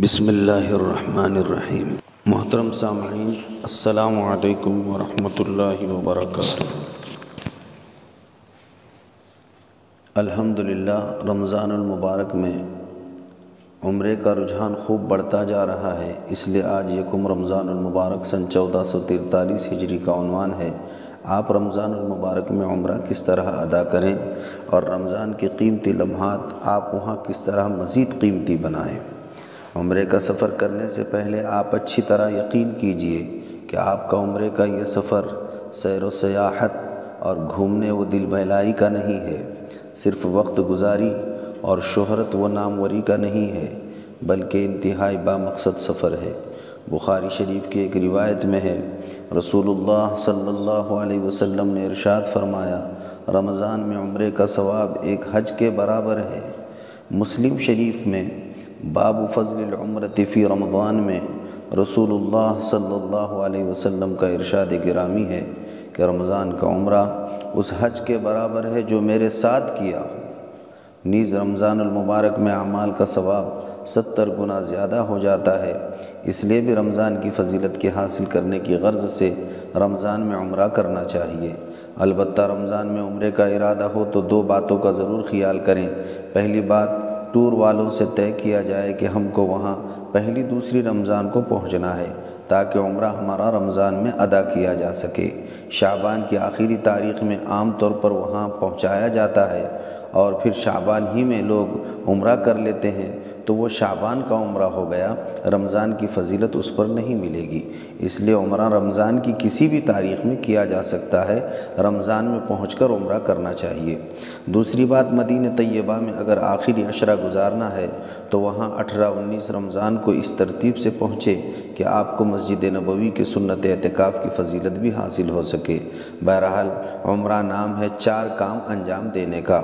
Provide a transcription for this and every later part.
بسم اللہ الرحمن الرحیم۔ محترم سامعین، السلام علیکم ورحمۃ اللہ وبرکاتہ۔ الحمدللہ رمضان المبارک میں عمرے کا رجحان خوب بڑھتا جا رہا ہے، اس لیے آج یکم رمضان المبارک سن 1443 ہجری کا عنوان ہے آپ رمضان المبارک میں عمرہ کس طرح ادا کریں اور رمضان کے قیمتی لمحات آپ وہاں کس طرح مزید قیمتی بنائیں۔ عمرے کا سفر کرنے سے پہلے آپ اچھی طرح یقین کیجئے کہ آپ کا عمرے کا یہ سفر سیر و سیاحت اور گھومنے و دل بہلائی کا نہیں ہے، صرف وقت گزاری اور شہرت و ناموری کا نہیں ہے، بلکہ انتہائی بامقصد سفر ہے۔ بخاری شریف کی ایک روایت میں ہے، رسول اللہ صلی اللہ علیہ وسلم نے ارشاد فرمایا، رمضان میں عمرے کا ثواب ایک حج کے برابر ہے۔ مسلم شریف میں باب فضل العمرۃ فی رمضان میں رسول اللہ صلی اللہ علیہ وسلم کا ارشاد گرامی ہے کہ رمضان کا عمرہ اس حج کے برابر ہے جو میرے ساتھ کیا۔ نیز رمضان المبارک میں اعمال کا ثواب 70 گنا زیادہ ہو جاتا ہے، اس لیے بھی رمضان کی فضیلت کے حاصل کرنے کی غرض سے رمضان میں عمرہ کرنا چاہیے۔ البتہ رمضان میں عمرے کا ارادہ ہو تو 2 باتوں کا ضرور خیال کریں۔ پہلی بات، ٹور والوں سے طے کیا جائے کہ ہم کو وہاں پہلی دوسری رمضان کو پہنچنا ہے تاکہ عمرہ ہمارا رمضان میں ادا کیا جا سکے۔ شعبان کی آخری تاریخ میں عام طور پر وہاں پہنچایا جاتا ہے اور پھر شعبان ہی میں لوگ عمرہ کر لیتے ہیں تو وہ شعبان کا عمرہ ہو گیا، رمضان کی فضیلت اس پر نہیں ملے گی۔ اس لیے عمرہ رمضان کی کسی بھی تاریخ میں کیا جا سکتا ہے، رمضان میں پہنچ کر عمرہ کرنا چاہیے۔ دوسری بات، مدینہ طیبہ میں اگر آخری عشرہ گزارنا ہے تو وہاں 18، 19 رمضان کو اس ترتیب سے پہنچے کہ آپ کو مسجد نبوی کے سنت اعتکاف کی فضیلت بھی حاصل ہو سکے۔ بہرحال عمرہ نام ہے 4 کام انجام دینے کا۔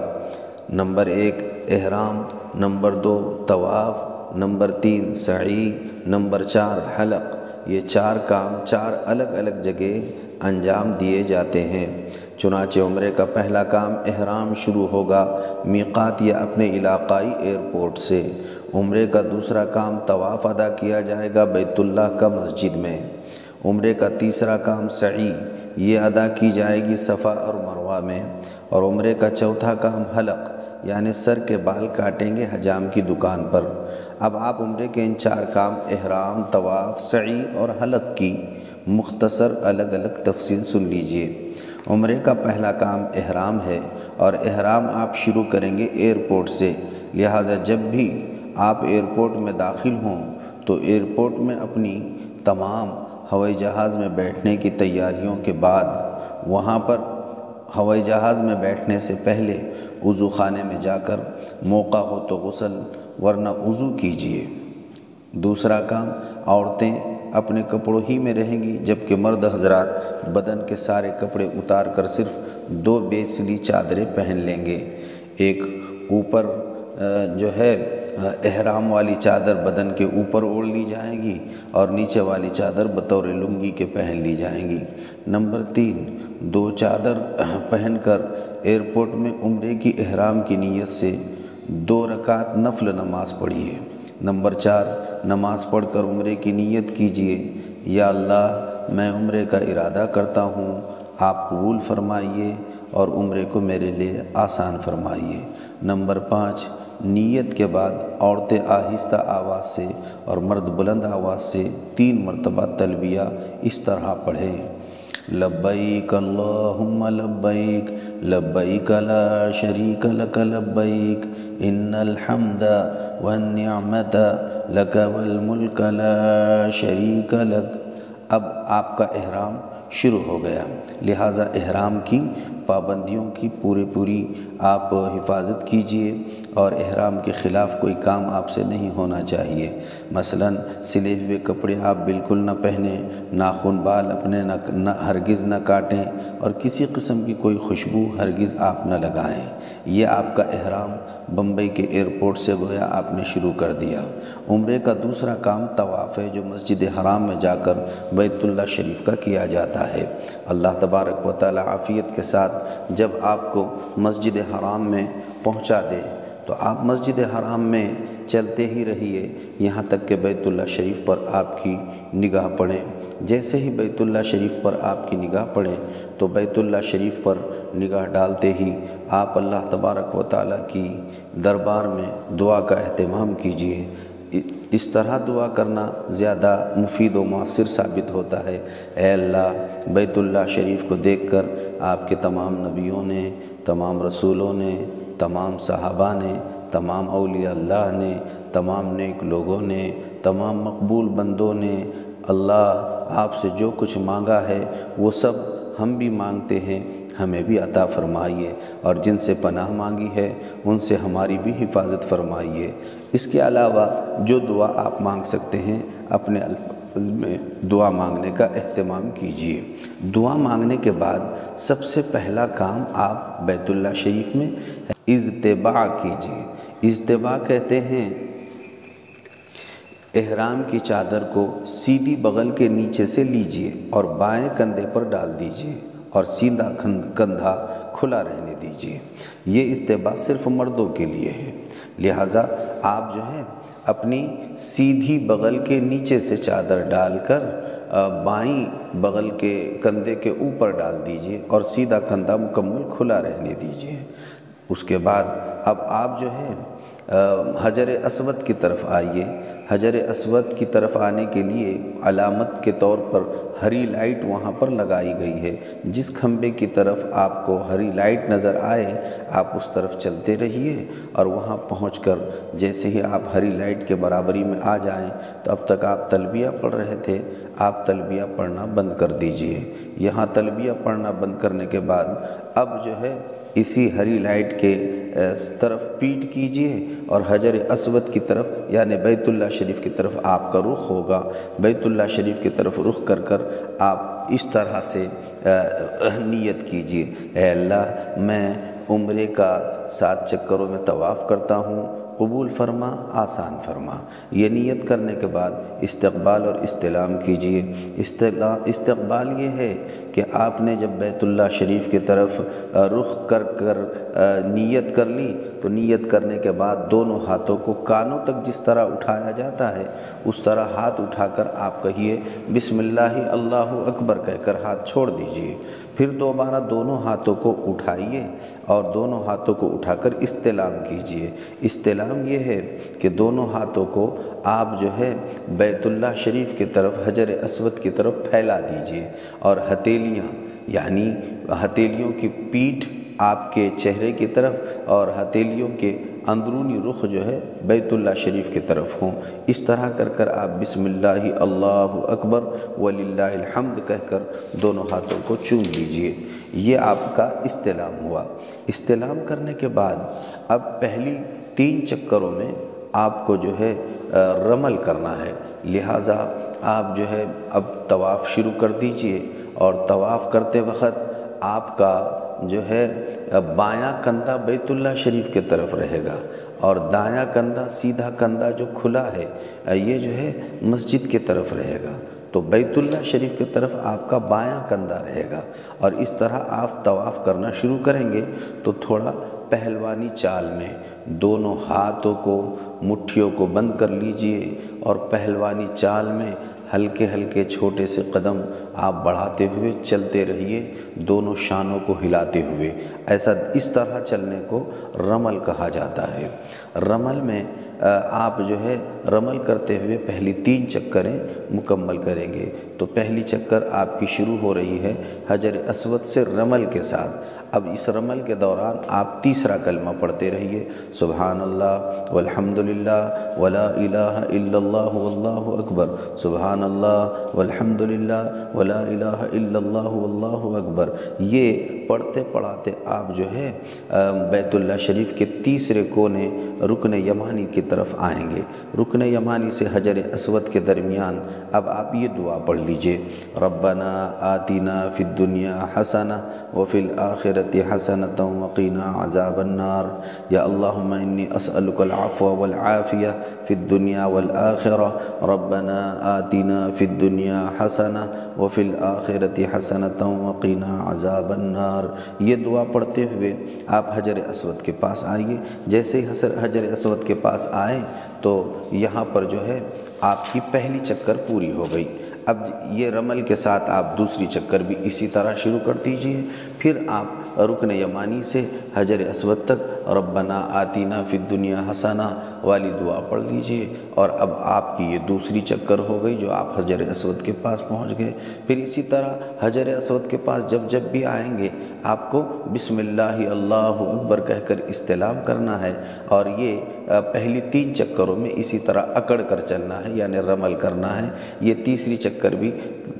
نمبر 1 احرام، نمبر 2 طواف، نمبر 3 سعی، نمبر 4 حلق۔ یہ 4 کام 4 الگ الگ جگہ انجام دیے جاتے ہیں۔ چنانچہ عمرے کا پہلا کام احرام شروع ہوگا میقات یا اپنے علاقائی ایئرپورٹ سے۔ عمرے کا دوسرا کام طواف ادا کیا جائے گا بیت اللہ کا مسجد میں۔ عمرے کا تیسرا کام سعی، یہ ادا کی جائے گی صفا اور مروہ میں۔ اور عمرے کا چوتھا کام حلق، یعنی سر کے بال کاٹیں گے حجام کی دکان پر۔ اب آپ عمرے کے ان 4 کام احرام، طواف، سعی اور حلق کی مختصر الگ الگ تفصیل سن لیجئے۔ عمرے کا پہلا کام احرام ہے اور احرام آپ شروع کریں گے ایئرپورٹ سے، لہٰذا جب بھی آپ ایئرپورٹ میں داخل ہوں تو ایئرپورٹ میں اپنی تمام ہوائی جہاز میں بیٹھنے کی تیاریوں کے بعد وہاں پر ہوائی جہاز میں بیٹھنے سے پہلے وضو خانے میں جا کر موقع ہو تو غسل ورنہ وضو کیجیے۔ دوسرا کام، عورتیں اپنے کپڑوں ہی میں رہیں گی جبکہ مرد حضرات بدن کے سارے کپڑے اتار کر صرف 2 بیسلی چادریں پہن لیں گے۔ ایک اوپر جو ہے احرام والی چادر بدن کے اوپر اوڑھ لی جائے گی اور نیچے والی چادر بطور لنگی کے پہن لی جائیں گی۔ نمبر 3 2 چادر پہن کر ایئرپورٹ میں عمرے کی احرام کی نیت سے 2 رکعت نفل نماز پڑھیے۔ نمبر 4 نماز پڑھ کر عمرے کی نیت کیجیے، یا اللہ میں عمرے کا ارادہ کرتا ہوں، آپ قبول فرمائیے اور عمرے کو میرے لیے آسان فرمائیے۔ نمبر 5 نیت کے بعد عورتیں آہستہ آواز سے اور مرد بلند آواز سے 3 مرتبہ تلبیہ اس طرح پڑھیں، لبیک اللہم لبیک، لبیک لا شریک لک لبیک، ان الحمد والنعمت لک والملک لا شریک لک۔ اب آپ کا احرام شروع ہو گیا، لہٰذا احرام کی پابندیوں کی پوری آپ حفاظت کیجئے اور احرام کے خلاف کوئی کام آپ سے نہیں ہونا چاہیے۔ مثلا سلے ہوئے کپڑے آپ بالکل نہ پہنیں، ناخن بال اپنے ہرگز نہ کاٹیں اور کسی قسم کی کوئی خوشبو ہرگز آپ نہ لگائیں۔ یہ آپ کا احرام بمبئی کے ایئرپورٹ سے گویا آپ نے شروع کر دیا۔ عمرے کا دوسرا کام طواف ہے جو مسجد حرام میں جا کر بیت اللہ شریف کا کیا جاتا ہے۔ اللہ تبارک و تعالی عافیت کے ساتھ جب آپ کو مسجد حرام میں پہنچا دے تو آپ مسجد حرام میں چلتے ہی رہیے یہاں تک کہ بیت اللہ شریف پر آپ کی نگاہ پڑے۔ جیسے ہی بیت اللہ شریف پر آپ کی نگاہ پڑے تو بیت اللہ شریف پر نگاہ ڈالتے ہی آپ اللہ تبارک و تعالیٰ کی دربار میں دعا کا اہتمام کیجیے۔ اس طرح دعا کرنا زیادہ مفید و مؤثر ثابت ہوتا ہے۔ اے اللہ، بیت اللہ شریف کو دیکھ کر آپ کے تمام نبیوں نے، تمام رسولوں نے، تمام صحابہ نے، تمام اولیاء اللہ نے، تمام نیک لوگوں نے، تمام مقبول بندوں نے اللہ آپ سے جو کچھ مانگا ہے وہ سب ہم بھی مانگتے ہیں، ہمیں بھی عطا فرمائیے، اور جن سے پناہ مانگی ہے ان سے ہماری بھی حفاظت فرمائیے۔ اس کے علاوہ جو دعا آپ مانگ سکتے ہیں اپنے الفاظ میں دعا مانگنے کا اہتمام کیجیے۔ دعا مانگنے کے بعد سب سے پہلا کام آپ بیت اللہ شریف میں اجتباع کیجیے۔ اجتباع کہتے ہیں احرام کی چادر کو سیدھی بغل کے نیچے سے لیجیے اور بائیں کندھے پر ڈال دیجیے اور سیدھا کندھا کھلا رہنے دیجیے۔ یہ اجتباع صرف مردوں کے لیے ہے، لہٰذا آپ جو ہے اپنی سیدھی بغل کے نیچے سے چادر ڈال کر بائیں بغل کے کندھے کے اوپر ڈال دیجیے اور سیدھا کندھا مکمل کھلا رہنے دیجیے۔ اس کے بعد اب آپ جو ہے حجر اسود کی طرف آئیے۔ حجر اسود کی طرف آنے کے لیے علامت کے طور پر ہری لائٹ وہاں پر لگائی گئی ہے۔ جس کھمبے کی طرف آپ کو ہری لائٹ نظر آئے آپ اس طرف چلتے رہیے، اور وہاں پہنچ کر جیسے ہی آپ ہری لائٹ کے برابری میں آ جائیں تو اب تک آپ تلبیہ پڑھ رہے تھے، آپ تلبیہ پڑھنا بند کر دیجئے۔ یہاں تلبیہ پڑھنا بند کرنے کے بعد اب جو ہے اسی ہری لائٹ کے طرف پیٹ کیجئے اور حجر اسود کی طرف یعنی بیت اللہ شریف کی طرف آپ کا رخ ہوگا۔ بیت اللہ شریف کی طرف رخ کر کر آپ اس طرح سے نیت کیجئے، اے اللہ میں عمرے کا 7 چکروں میں طواف کرتا ہوں، قبول فرما، آسان فرما۔ یہ نیت کرنے کے بعد استقبال اور استلام کیجئے۔ استقبال یہ ہے کہ آپ نے جب بیت اللہ شریف کی طرف رخ کر نیت کر لی تو نیت کرنے کے بعد دونوں ہاتھوں کو کانوں تک جس طرح اٹھایا جاتا ہے اس طرح ہاتھ اٹھا کر آپ کہیے بسم اللہ اللہ اکبر کہہ کر ہاتھ چھوڑ دیجئے۔ پھر دوبارہ دونوں ہاتھوں کو اٹھائیے اور دونوں ہاتھوں کو اٹھا کر استلام کیجئے۔ استلام یہ ہے کہ دونوں ہاتھوں کو آپ جو ہے بیت اللہ شریف کی طرف حجر اسود کی طرف پھیلا دیجئے، اور ہتھیلیاں یعنی ہتھیلیوں کی پیٹھ آپ کے چہرے کی طرف اور ہتھیلیوں کے اندرونی رخ جو ہے بیت اللہ شریف کی طرف ہوں۔ اس طرح کر کر آپ بسم اللہ اللہ اکبر وللہ الحمد کہہ کر دونوں ہاتھوں کو چوم لیجئے۔ یہ آپ کا استلام ہوا۔ استلام کرنے کے بعد اب پہلی 3 چکروں میں آپ کو جو ہے رمل کرنا ہے، لہٰذا آپ جو ہے اب طواف شروع کر دیجئے، اور طواف کرتے وقت آپ کا جو ہے بایاں کندھا بیت اللہ شریف کی طرف رہے گا اور دایاں کندھا سیدھا کندھا جو کھلا ہے یہ جو ہے مسجد کی طرف رہے گا۔ تو بیت اللہ شریف کی طرف آپ کا بایاں کندھا رہے گا، اور اس طرح آپ طواف کرنا شروع کریں گے تو تھوڑا پہلوانی چال میں دونوں ہاتھوں کو مٹھیوں کو بند کر لیجئے اور پہلوانی چال میں ہلکے ہلکے چھوٹے سے قدم آپ بڑھاتے ہوئے چلتے رہیے، دونوں شانوں کو ہلاتے ہوئے۔ اس طرح چلنے کو رمل کہا جاتا ہے۔ رمل میں آپ جو ہے رمل کرتے ہوئے پہلی 3 چکریں مکمل کریں گے۔ تو پہلی چکر آپ کی شروع ہو رہی ہے حجر اسود سے رمل کے ساتھ۔ اب اس رمل کے دوران آپ تیسرا کلمہ پڑھتے رہیے، سبحان اللہ والحمد للہ ولا الہ الا اللہ واللہ اکبر، سبحان اللہ والحمد للہ ولا الہ الا اللہ واللہ اکبر۔ یہ پڑھتے پڑھاتے آپ جو ہے بیت اللہ شریف کے تیسرے کونے رکن یمانی کی طرف آئیں گے۔ رکن یمانی سے حجر اسود کے درمیان اب آپ یہ دعا پڑھ لیجئے، ربنا آتنا فی الدنیا حسنہ وفی الآخرۃ حسنۃ وقنا عذاب النار، یا اللہم انی اسألک العفو والعافیہ فی الدنیا والآخرہ، ربنا آتنا فی الدنیا حسنہ وفی الآخرۃ حسنۃ وقنا عذاب النار۔ النار۔ یہ دعا پڑھتے ہوئے آپ حجر اسود کے پاس آئیے۔ جیسے ہی حجر اسود کے پاس آئیں تو یہاں پر جو ہے آپ کی پہلی چکر پوری ہو گئی۔ اب یہ رمل کے ساتھ آپ دوسری چکر بھی اسی طرح شروع کر دیجئے۔ پھر آپ رکن یمانی سے حجر اسود تک ربنا آتینا فی الدنیا حسنہ والی دعا پڑھ لیجئے، اور اب آپ کی یہ دوسری چکر ہو گئی جو آپ حجر اسود کے پاس پہنچ گئے۔ پھر اسی طرح حجر اسود کے پاس جب بھی آئیں گے آپ کو بسم اللہ اللہ اکبر کہہ کر استلام کرنا ہے، اور یہ پہلی 3 چکروں میں اسی طرح اکڑ کر چلنا ہے، یعنی رمل کرنا ہے۔ یہ تیسری چکر بھی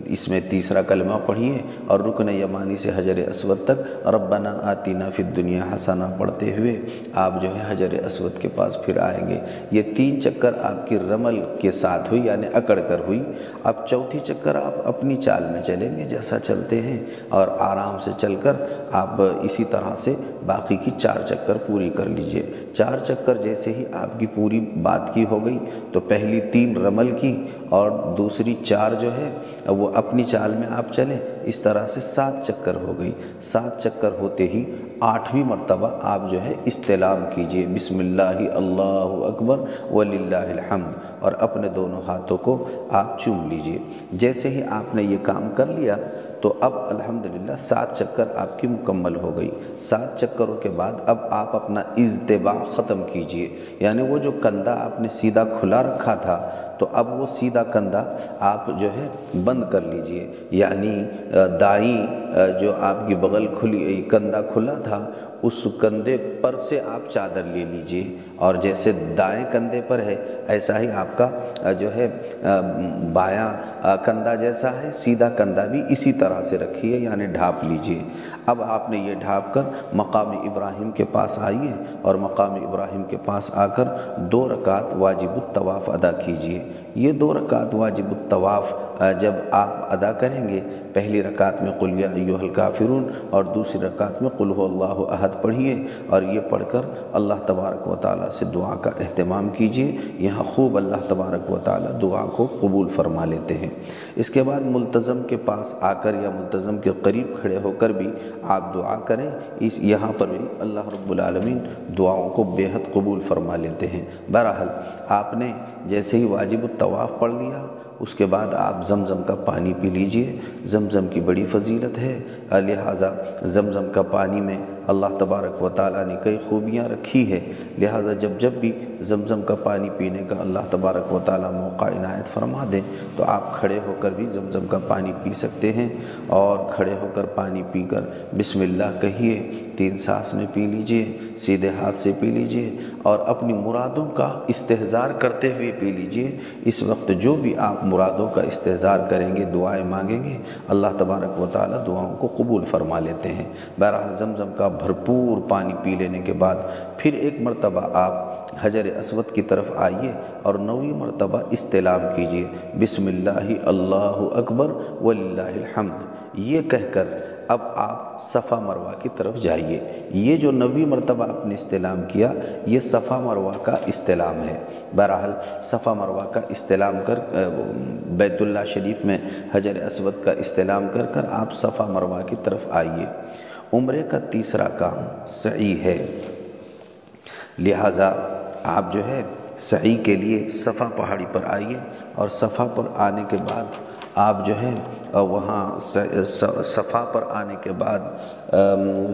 اس میں تیسرا کلمہ پڑھیے اور رکن یمانی سے حجر اسود تک ربنا آتینا فی الدنیا حسنہ پڑھتے ہوئے آپ جو ہے حجر اسود کے پاس پھر آئیں گے۔ یہ 3 چکر آپ کی رمل کے ساتھ ہوئی، یعنی اکڑ کر ہوئی۔ اب چوتھی چکر آپ اپنی چال میں چلیں گے جیسا چلتے ہیں، اور آرام سے چل کر آپ اسی طرح سے باقی کی 4 چکر پوری کر لیجئے۔ 4 چکر جیسے ہی آپ کی پوری بات کی ہو گئی تو پہلی 3 رمل کی اور دوسری 4 جو ہے وہ اپنی چال میں آپ چلیں، اس طرح سے 7 چکر ہو گئی۔ 7 چکر ہوتے ہی 8ویں مرتبہ آپ جو ہے استلام کیجئے، بسم اللہ اللہ اکبر وللہ الحمد، اور اپنے دونوں ہاتھوں کو آپ چوم لیجئے۔ جیسے ہی آپ نے یہ کام کر لیا تو اب الحمدللہ 7 چکر آپ کی مکمل ہو گئی۔ 7 چکروں کے بعد اب آپ اپنا اضطباع ختم کیجئے، یعنی وہ جو کندھا آپ نے سیدھا کھلا رکھا تھا تو اب وہ سیدھا کندھا آپ جو ہے بند کر لیجئے، یعنی دائیں جو آپ کی بغل کھلی کندھا کھلا تھا اس کندھے پر سے آپ چادر لے لیجئے، اور جیسے دائیں کندھے پر ہے ایسا ہی آپ کا جو ہے بایاں کندھا جیسا ہے، سیدھا کندھا بھی اسی طرح سے رکھیے، یعنی ڈھانپ لیجئے۔ اب آپ نے یہ ڈھانپ کر مقام ابراہیم کے پاس آئیے، اور مقام ابراہیم کے پاس آ کر 2 رکعت واجب الطواف ادا کیجئے۔ یہ 2 رکعت واجب الطواف جب آپ ادا کریں گے، پہلی رکعت میں قل یا ایھا الکافرون اور دوسری رکعت میں قل ھو اللہ احد پڑھیے، اور یہ پڑھ کر اللہ تبارک و تعالیٰ سے دعا کا اہتمام کیجئے۔ یہاں خوب اللہ تبارک و تعالیٰ دعا کو قبول فرما لیتے ہیں۔ اس کے بعد ملتزم کے پاس آ کر یا ملتزم کے قریب کھڑے ہو کر بھی آپ دعا کریں، یہاں پر بھی اللہ رب العالمین دعاؤں کو بے حد قبول فرما لیتے ہیں۔ بہرحال آپ نے جیسے ہی واجب الطواف پڑھ لیا، اس کے بعد آپ زمزم کا پانی پی لیجئے۔ زمزم کی بڑی فضیلت ہے، لہٰذا زمزم کا پانی میں اللہ تبارک و تعالیٰ نے کئی خوبیاں رکھی ہے، لہٰذا جب بھی زمزم کا پانی پینے کا اللہ تبارک و تعالیٰ موقع عنایت فرما دے تو آپ کھڑے ہو کر بھی زمزم کا پانی پی سکتے ہیں، اور کھڑے ہو کر پانی پی کر بسم اللہ کہیے، 3 سانس میں پی لیجئے، سیدھے ہاتھ سے پی لیجئے، اور اپنی مرادوں کا استحضار کرتے ہوئے پی لیجئے۔ اس وقت جو بھی آپ مرادوں کا استحضار کریں گے، دعائیں مانگیں گے، اللہ تبارک و تعالیٰ دعاؤں کو قبول فرما لیتے ہیں۔ بہرحال زمزم کا بھرپور پانی پی لینے کے بعد پھر ایک مرتبہ آپ حجر اسود کی طرف آئیے اور 9ویں مرتبہ استلام کیجئے، بسم اللہ اللہ اکبر وللہ الحمد، یہ کہہ کر اب آپ صفا مروہ کی طرف جائیے۔ یہ جو 9ویں مرتبہ آپ نے استلام کیا، یہ صفا مروہ کا استلام ہے۔ بہرحال صفا مروہ کا استلام کر بیت اللہ شریف میں حجر اسود کا استلام کر کر آپ صفا مروہ کی طرف آئیے۔ عمرے کا تیسرا کام سعی ہے، لہٰذا آپ جو ہے سعی کے لیے صفا پہاڑی پر آئیے، اور صفا پر آنے کے بعد آپ جو ہے وہاں صفا پر آنے کے بعد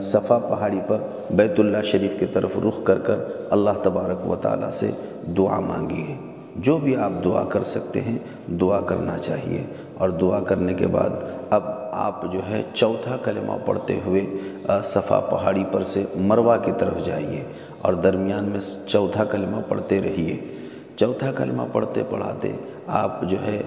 صفا پہاڑی پر بیت اللہ شریف کی طرف رخ کر کر اللہ تبارک و تعالیٰ سے دعا مانگیے۔ جو بھی آپ دعا کر سکتے ہیں دعا کرنا چاہیے، اور دعا کرنے کے بعد اب آپ جو ہے چوتھا کلمہ پڑھتے ہوئے صفا پہاڑی پر سے مروہ کی طرف جائیے، اور درمیان میں چوتھا کلمہ پڑھتے رہیے۔ چوتھا کلمہ پڑھتے پڑھاتے آپ جو ہے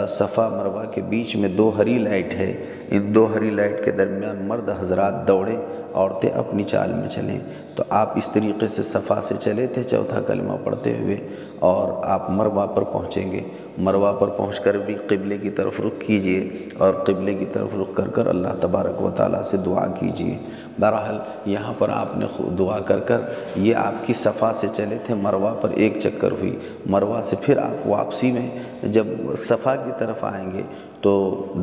صفا مروہ کے بیچ میں 2 ہری لائٹ ہے، ان 2 ہری لائٹ کے درمیان مرد حضرات دوڑیں، عورتیں اپنی چال میں چلیں۔ تو آپ اس طریقے سے صفا سے چلے تھے چوتھا کلمہ پڑھتے ہوئے، اور آپ مروہ پر پہنچیں گے۔ مروہ پر پہنچ کر بھی قبلے کی طرف رخ کیجئے، اور قبلے کی طرف رخ کر کر اللہ تبارک و تعالیٰ سے دعا کیجئے۔ بہرحال یہاں پر آپ نے دعا کر کر یہ آپ کی صفا سے چلے تھے، مروہ پر 1 چکر ہوئی، مروہ سے پھر آپ واپسی میں جب صفا کی طرف آئیں گے تو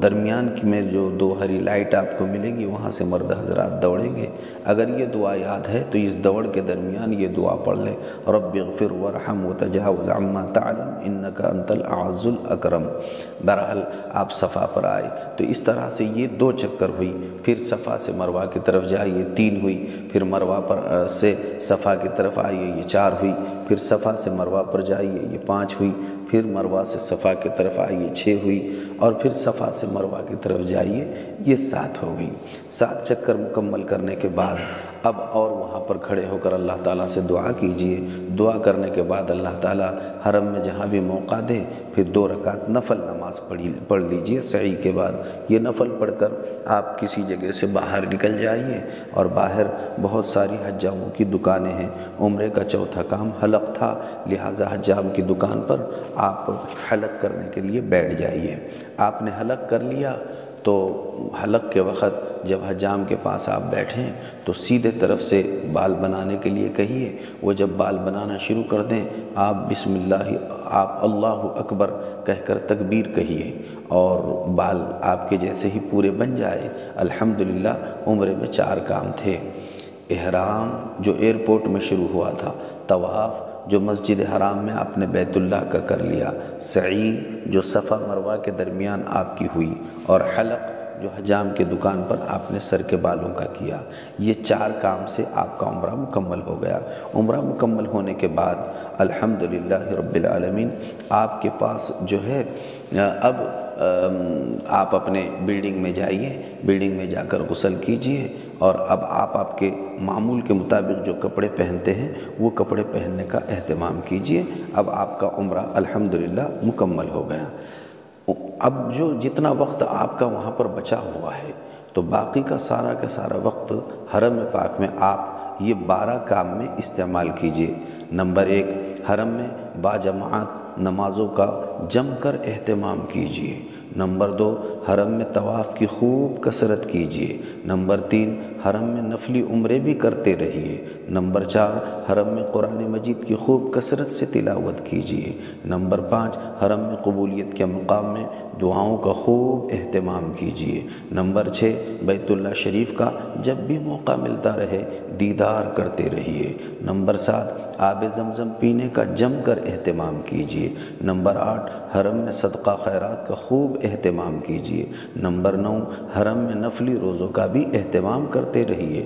درمیان میں جو 2 ہری لائٹ آپ کو ملے گی، وہاں سے مرد حضرات دوڑیں گے۔ اگر یہ دعا یاد ہے تو اس دوڑ کے درمیان یہ دعا پڑھ لیں، رب اغفر وارحم وتجاوز عما تعلم انک انت الاعز الاکرم۔ بہرحال آپ صفا پر آئے تو اس طرح سے یہ 2 چکر ہوئی، پھر صفا سے مروہ کی طرف جائیے 3 ہوئی، پھر مروہ پر سے صفا کی طرف آئیے یہ 4 ہوئی، پھر صفا سے مروہ پر جائیے یہ 5 ہوئی، پھر مروہ سے صفا کی طرف آئیے 6 ہوئی، اور پھر صفا سے مروہ کی طرف جائیے یہ 7 ہو گئی۔ 7 چکر مکمل کرنے کے بعد اب اور وہاں پر کھڑے ہو کر اللہ تعالیٰ سے دعا کیجئے۔ دعا کرنے کے بعد اللہ تعالیٰ حرم میں جہاں بھی موقع دے پھر 2 رکعت نفل نماز پڑھ لیجئے سعی کے بعد۔ یہ نفل پڑھ کر آپ کسی جگہ سے باہر نکل جائیے، اور باہر بہت ساری حجاموں کی دکانیں ہیں۔ عمرے کا چوتھا کام حلق تھا، لہٰذا حجام کی دکان پر آپ حلق کرنے کے لیے بیٹھ جائیے۔ آپ نے حلق کر لیا تو حلق کے وقت جب حجام کے پاس آپ بیٹھیں تو سیدھے طرف سے بال بنانے کے لیے کہیے۔ وہ جب بال بنانا شروع کر دیں آپ بسم اللہ، آپ اللہ اکبر کہہ کر تکبیر کہیے، اور بال آپ کے جیسے ہی پورے بن جائے۔ الحمدللہ عمرے میں 4 کام تھے۔ احرام جو ایئرپورٹ میں شروع ہوا تھا، طواف جو مسجد حرام میں آپ نے بیت اللہ کا کر لیا، سعی جو صفا مروہ کے درمیان آپ کی ہوئی، اور حلق جو حجام کے دکان پر آپ نے سر کے بالوں کا کیا۔ یہ 4 کام سے آپ کا عمرہ مکمل ہو گیا۔ عمرہ مکمل ہونے کے بعد الحمدللہ رب العالمین آپ کے پاس جو ہے اب آپ اپنے بلڈنگ میں جائیے، بلڈنگ میں جا کر غسل کیجئے، اور اب آپ کے معمول کے مطابق جو کپڑے پہنتے ہیں وہ کپڑے پہننے کا اہتمام کیجئے۔ اب آپ کا عمرہ الحمدللہ مکمل ہو گیا۔ اب جو جتنا وقت آپ کا وہاں پر بچا ہوا ہے تو باقی کا سارا وقت حرم پاک میں آپ یہ 12 کام میں استعمال کیجئے۔ نمبر 1، حرم میں باجماعت نمازوں کا جم کر اہتمام کیجئے۔ نمبر 2، حرم میں طواف کی خوب کثرت کیجئے۔ نمبر 3، حرم میں نفلی عمرے بھی کرتے رہیے۔ نمبر 4، حرم میں قرآن مجید کی خوب کثرت سے تلاوت کیجئے۔ نمبر 5، حرم میں قبولیت کے مقام میں دعاؤں کا خوب اہتمام کیجئے۔ نمبر 6، بیت اللہ شریف کا جب بھی موقع ملتا رہے دیدار کرتے رہیے۔ نمبر 7، آب زمزم پینے کا جم کر اہتمام کیجئے۔ نمبر 8، حرم میں صدقہ خیرات کا خوب اہتمام کیجئے۔ نمبر 9، حرم میں نفلی روزوں کا بھی اہتمام کرتے رہیے،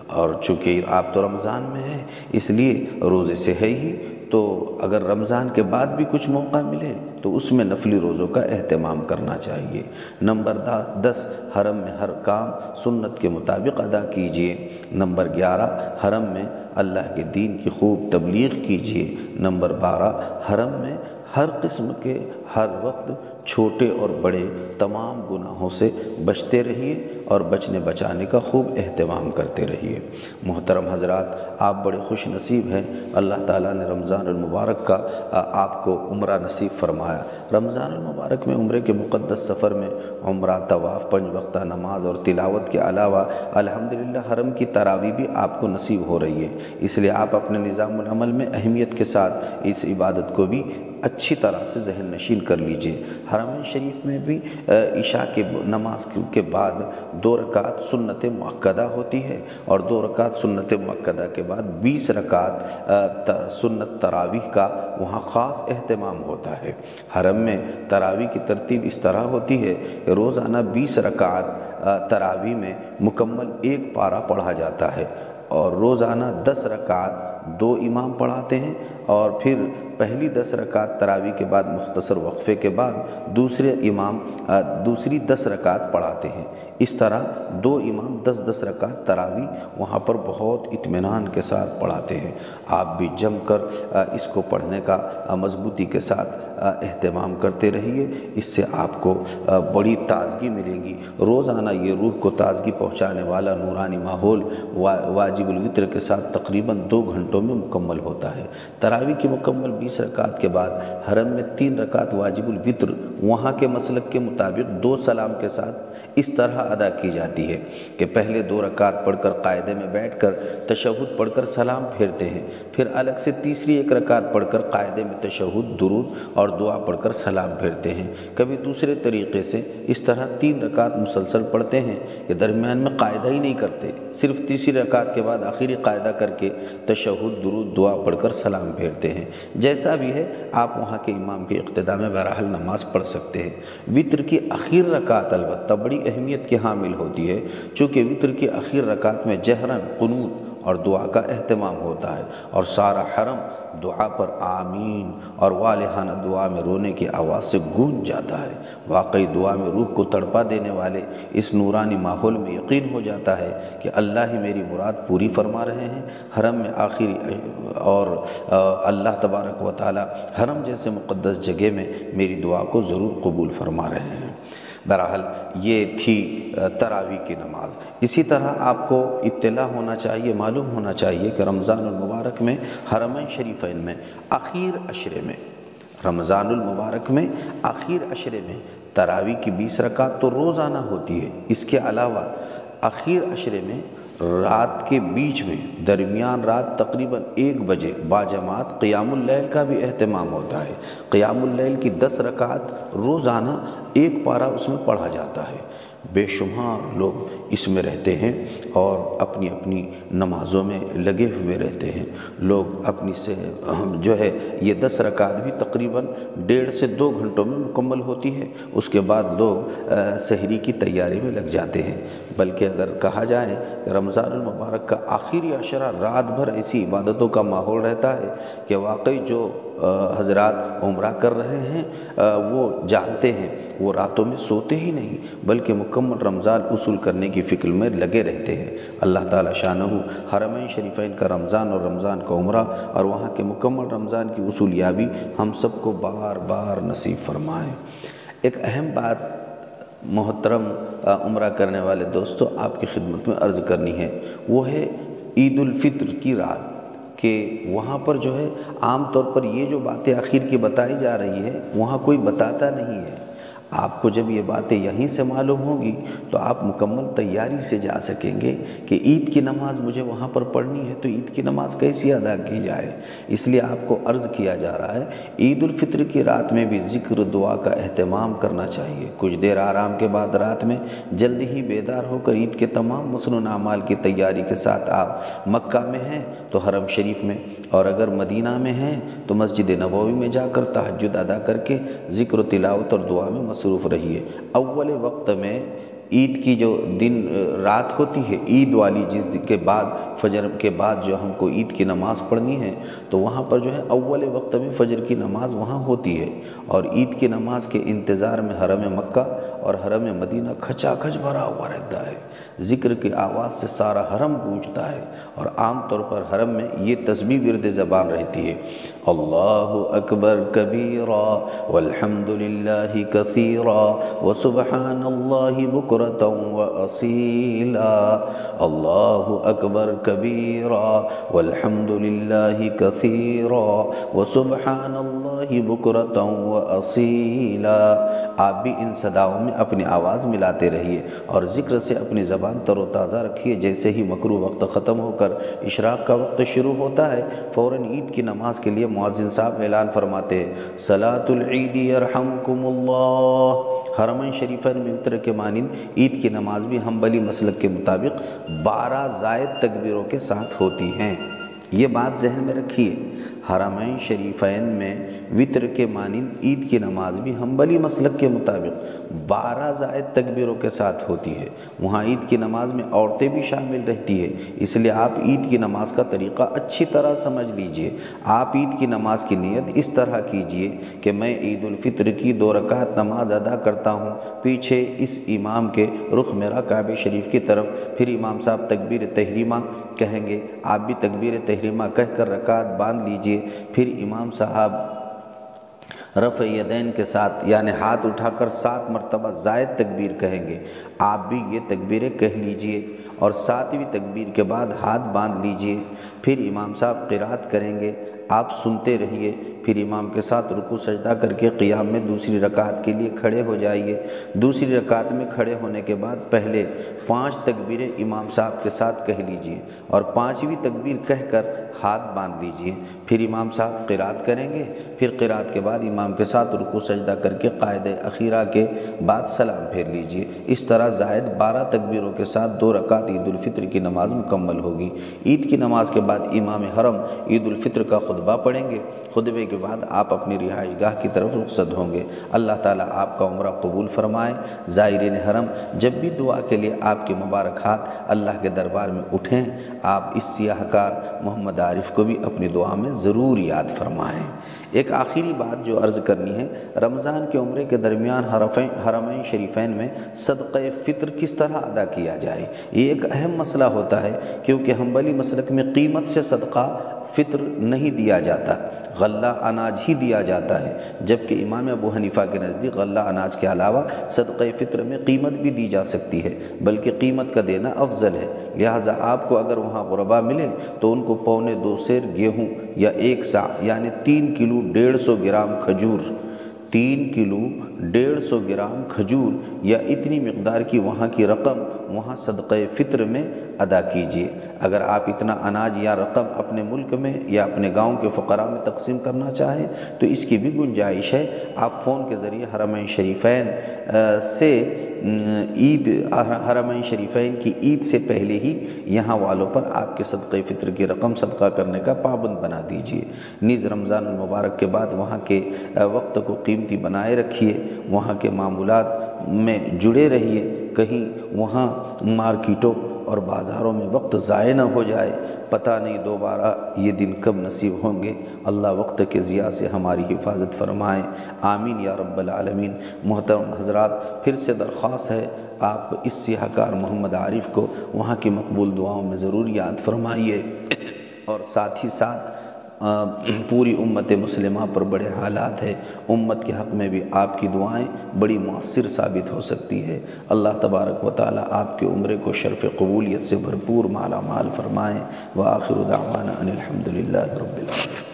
اور چونکہ آپ تو رمضان میں ہیں اس لیے روزے سے ہے ہی، تو اگر رمضان کے بعد بھی کچھ موقع ملے تو اس میں نفلی روزوں کا اہتمام کرنا چاہیے۔ نمبر 10، حرم میں ہر کام سنت کے مطابق ادا کیجئے۔ نمبر 11، حرم میں اللہ کے دین کی خوب تبلیغ کیجئے۔ نمبر 12، حرم میں ہر قسم کے ہر وقت چھوٹے اور بڑے تمام گناہوں سے بچتے رہیے، اور بچنے بچانے کا خوب اہتمام کرتے رہیے۔ محترم حضرات، آپ بڑے خوش نصیب ہیں، اللہ تعالیٰ نے رمضان المبارک کا آپ کو عمرہ نصیب فرمایا۔ رمضان المبارک میں عمرے کے مقدس سفر میں عمرہ، طواف، 5 وقتہ نماز اور تلاوت کے علاوہ الحمدللہ حرم کی تراویح بھی آپ کو نصیب ہو رہی ہے، اس لیے آپ اپنے نظام العمل میں اہمیت کے ساتھ اس عبادت کو بھی اچھی طرح سے ذہن نشین کر لیجئے۔ حرم شریف میں بھی عشاء کے نماز کے بعد 2 رکعت سنت مؤکدہ ہوتی ہے، اور 2 رکعت سنت مؤکدہ کے بعد 20 رکعت سنت تراویح کا وہاں خاص اہتمام ہوتا ہے۔ حرم میں تراویح کی ترتیب اس طرح ہوتی ہے کہ روزانہ 20 رکعت تراویح میں مکمل 1 پارہ پڑھا جاتا ہے، اور روزانہ 10 رکعت 2 امام پڑھاتے ہیں، اور پھر پہلی 10 رکعت تراویح کے بعد مختصر وقفے کے بعد دوسرے امام دوسری 10 رکعت پڑھاتے ہیں۔ اس طرح 2 امام 10 رکعت تراویح وہاں پر بہت اطمینان کے ساتھ پڑھاتے ہیں۔ آپ بھی جم کر اس کو پڑھنے کا مضبوطی کے ساتھ اہتمام کرتے رہیے، اس سے آپ کو بڑی تازگی ملے گی۔ روزانہ یہ روح کو تازگی پہنچانے والا نورانی ماحول واجب الوتر کے ساتھ تقریباً 2 گھنٹوں میں مکمل ہوتا ہے۔ تراویح کی مکمل 20 20 رکعت کے بعد حرم میں 3 رکعت واجب الوتر وہاں کے مسلک کے مطابق 2 سلام کے ساتھ اس طرح ادا کی جاتی ہے کہ پہلے 2 رکعت پڑھ کر قاعدے میں بیٹھ کر تشہد پڑھ کر سلام پھیرتے ہیں، پھر الگ سے تیسری 1 رکعت پڑھ کر قاعدے میں تشہد، درود اور دعا پڑھ کر سلام پھیرتے ہیں۔ کبھی دوسرے طریقے سے اس طرح 3 رکعت مسلسل پڑھتے ہیں کہ درمیان میں قاعدہ ہی نہیں کرتے، صرف تیسری رکعت کے بعد آخری قاعدہ کر کے تشہد، درود، دعا پڑھ کر سلام پھیرتے ہیں۔ جیسا بھی ہے آپ وہاں کے امام کے اقتداء میں بہرحال نماز پڑھ سکتے ہیں۔ وتر کی اخیر رکعت البتہ بڑی اہمیت کی حامل ہوتی ہے، چونکہ وتر کی اخیر رکعت میں جہراً قنوت اور دعا کا اہتمام ہوتا ہے اور سارا حرم دعا پر آمین اور والہانہ دعا میں رونے کی آواز سے گونج جاتا ہے۔ واقعی دعا میں روح کو تڑپا دینے والے اس نورانی ماحول میں یقین ہو جاتا ہے کہ اللہ ہی میری مراد پوری فرما رہے ہیں۔ حرم میں آخری اور اللہ تبارک و تعالی حرم جیسے مقدس جگہ میں میری دعا کو ضرور قبول فرما رہے ہیں۔ بہرحال یہ تھی تراویح کی نماز۔ اسی طرح آپ کو اطلاع ہونا چاہیے، معلوم ہونا چاہیے کہ رمضان المبارک میں حرمین شریفین میں آخر عشرے میں، رمضان المبارک میں آخر عشرے میں تراویح کی 20 رکعت تو روزانہ ہوتی ہے۔ اس کے علاوہ آخر عشرے میں رات کے بیچ میں درمیان رات تقریباً 1 بجے باجماعت قیام اللیل کا بھی اہتمام ہوتا ہے۔ قیام اللیل کی 10 رکعت روزانہ 1 پارہ اس میں پڑھا جاتا ہے۔ بے شمار لوگ اس میں رہتے ہیں اور اپنی اپنی نمازوں میں لگے ہوئے رہتے ہیں۔ لوگ اپنی سے جو ہے یہ 10 رکعت بھی تقریباً 1.5 سے 2 گھنٹوں میں مکمل ہوتی ہے۔ اس کے بعد لوگ سحری کی تیاری میں لگ جاتے ہیں۔ بلکہ اگر کہا جائے کہ رمضان المبارک کا آخری عشرہ رات بھر ایسی عبادتوں کا ماحول رہتا ہے کہ واقعی جو حضرات عمرہ کر رہے ہیں وہ جانتے ہیں، وہ راتوں میں سوتے ہی نہیں بلکہ مکمل رمضان وصول کرنے کی فکر میں لگے رہتے ہیں۔ اللہ تعالی شانہ حرمین شریفین کا رمضان اور رمضان کا عمرہ اور وہاں کے مکمل رمضان کی وصول یابی ہم سب کو بار بار نصیب فرمائے۔ ایک اہم بات محترم عمرہ کرنے والے دوستو آپ کی خدمت میں عرض کرنی ہے، وہ ہے عید الفطر کی رات کہ وہاں پر جو ہے عام طور پر یہ جو باتیں آخر کی بتائی جا رہی ہے وہاں کوئی بتاتا نہیں ہے۔ آپ کو جب یہ باتیں یہیں سے معلوم ہوگی تو آپ مکمل تیاری سے جا سکیں گے کہ عید کی نماز مجھے وہاں پر پڑھنی ہے تو عید کی نماز کیسی ادا کی جائے۔ اس لیے آپ کو عرض کیا جا رہا ہے عید الفطر کی رات میں بھی ذکر دعا کا اہتمام کرنا چاہیے۔ کچھ دیر آرام کے بعد رات میں جلد ہی بیدار ہو کر عید کے تمام مسنون اعمال کی تیاری کے ساتھ آپ مکہ میں ہیں تو حرم شریف میں، اور اگر مدینہ میں ہیں تو مسجد نبوی میں جا کر تہجد ادا کر کے ذکر و تلاوت اور دعا میں مصروف رہیے۔ اول وقت میں عید کی جو رات ہوتی ہے عید والی، جس کے بعد فجر کے بعد جو ہم کو عید کی نماز پڑھنی ہے تو وہاں پر جو ہے اول وقت میں فجر کی نماز وہاں ہوتی ہے اور عید کی نماز کے انتظار میں حرم مکہ اور حرم مدینہ کھچا کھچ بھرا ہوا رہتا ہے۔ ذکر کی آواز سے سارا حرم گونجتا ہے اور عام طور پر حرم میں یہ تسبیح ورد زبان رہتی ہے، اللہ اکبر کبیرا والحمد للہ کثیرا وسبحان اللہ بکرۃ وأصیلا، اللہ اکبر کبیرا والحمد للہ کثیرا وسبحان اللہ بکرۃ وأصیلا۔ آپ بھی ان صداؤں میں اپنی آواز ملاتے رہیے اور ذکر سے اپنی زبان تر و تازہ رکھیے۔ جیسے ہی مکروہ وقت ختم ہو کر اشراق کا وقت شروع ہوتا ہے فوراً عید کی نماز کے لیے مؤذن صاحب اعلان فرماتے ہیں صلاۃ العید یرحمکم اللہ۔ حرمین شریفین میں وتر کے مانند عید کی نماز بھی حنبلی مسلک کے مطابق 12 زائد تکبیروں کے ساتھ ہوتی ہیں۔ یہ بات ذہن میں رکھیے، حرمین شریفین میں وتر کے مانند عید کی نماز بھی حنبلی مسلک کے مطابق 12 زائد تکبیروں کے ساتھ ہوتی ہے۔ وہاں عید کی نماز میں عورتیں بھی شامل رہتی ہے، اس لیے آپ عید کی نماز کا طریقہ اچھی طرح سمجھ لیجئے۔ آپ عید کی نماز کی نیت اس طرح کیجئے کہ میں عید الفطر کی 2 رکعت نماز ادا کرتا ہوں، پیچھے اس امام کے رخ میرا کعبہ شریف کی طرف، پھر امام صاحب تکبیر تحریمہ کہیں گے، آپ بھی تکبیر تحریمہ کہہ کر رکعت باندھ لیجئے، پھر امام صاحب رفع یدین کے ساتھ یعنی ہاتھ اٹھا کر 7 مرتبہ زائد تکبیر کہیں گے، آپ بھی یہ تکبیریں کہہ لیجئے اور 7ویں تکبیر کے بعد ہاتھ باندھ لیجئے۔ پھر امام صاحب قرات کریں گے، آپ سنتے رہیے، پھر امام کے ساتھ رکوع سجدہ کر کے قیام میں دوسری رکعت کے لیے کھڑے ہو جائیے۔ دوسری رکعت میں کھڑے ہونے کے بعد پہلے 5 تکبیریں امام صاحب کے ساتھ کہہ لیجئے اور 5ویں تکبیر کہہ کر ہاتھ باندھ لیجئے۔ پھر امام صاحب قرات کریں گے، پھر قرات کے بعد امام کے ساتھ رکوع سجدہ کر کے قاعدہ اخیرہ کے بعد سلام پھیر لیجئے۔ اس طرح زائد 12 تکبیروں کے ساتھ 2 رکعت عید الفطر کی نماز مکمل ہوگی۔ عید کی نماز کے بعد امام حرم عید الفطر کا خطبہ پڑھیں گے، خطبے کے بعد آپ اپنی رہائش گاہ کی طرف رخصت ہوں گے۔ اللہ تعالیٰ آپ کا عمرہ قبول فرمائے۔ زائرین حرم جب بھی دعا کے لیے آپ کے مبارک ہاتھ اللہ کے دربار میں اٹھیں، آپ اس سیاہ کار محمد عارف کو بھی اپنی دعا میں ضرور یاد فرمائیں۔ ایک آخری بات جو عرض کرنی ہے، رمضان کے عمرے کے درمیان حرمین شریفین میں صدقہ فطر کس طرح ادا کیا جائے، یہ ایک اہم مسئلہ ہوتا ہے، کیونکہ حنبلی مسلک میں قیمت سے صدقہ فطر نہیں دیا جاتا، غلہ اناج ہی دیا جاتا ہے، جبکہ امام ابو حنیفہ کے نزدیک غلہ اناج کے علاوہ صدقہ فطر میں قیمت بھی دی جا سکتی ہے، بلکہ قیمت کا دینا افضل ہے۔ لہٰذا آپ کو اگر وہاں غربا ملے تو ان کو 1.25 سیر گیہوں یا 1 سا یعنی 3 کلو 150 گرام کھجور، 3 کلو 150 گرام کھجور یا اتنی مقدار کی وہاں کی رقم وہاں صدقہ فطر میں ادا کیجیے۔ اگر آپ اتنا اناج یا رقم اپنے ملک میں یا اپنے گاؤں کے فقراء میں تقسیم کرنا چاہیں تو اس کی بھی گنجائش ہے۔ آپ فون کے ذریعے حرمین شریفین سے حرمین شریفین کی عید سے پہلے ہی یہاں والوں پر آپ کے صدقہ فطر کی رقم صدقہ کرنے کا پابند بنا دیجیے۔ نیز رمضان المبارک کے بعد وہاں کے وقت کو قیمتی بنائے رکھیے، وہاں کے معمولات میں جڑے رہیے، کہیں وہاں مارکیٹوں اور بازاروں میں وقت ضائع نہ ہو جائے، پتہ نہیں دوبارہ یہ دن کب نصیب ہوں گے۔ اللہ وقت کے ضیاع سے ہماری حفاظت فرمائے، آمین یا رب العالمین۔ محترم حضرات، پھر سے درخواست ہے آپ اس سیاہ کار محمد عارف کو وہاں کی مقبول دعاؤں میں ضرور یاد فرمائیے، اور ساتھ ہی ساتھ پوری امت مسلمہ پر بڑے حالات ہے، امت کے حق میں بھی آپ کی دعائیں بڑی مؤثر ثابت ہو سکتی ہے۔ اللہ تبارک و تعالی آپ کے عمرے کو شرف قبولیت سے بھرپور مالا مال فرمائیں۔ وآخر دعوانا ان الحمد للہ رب العالمین۔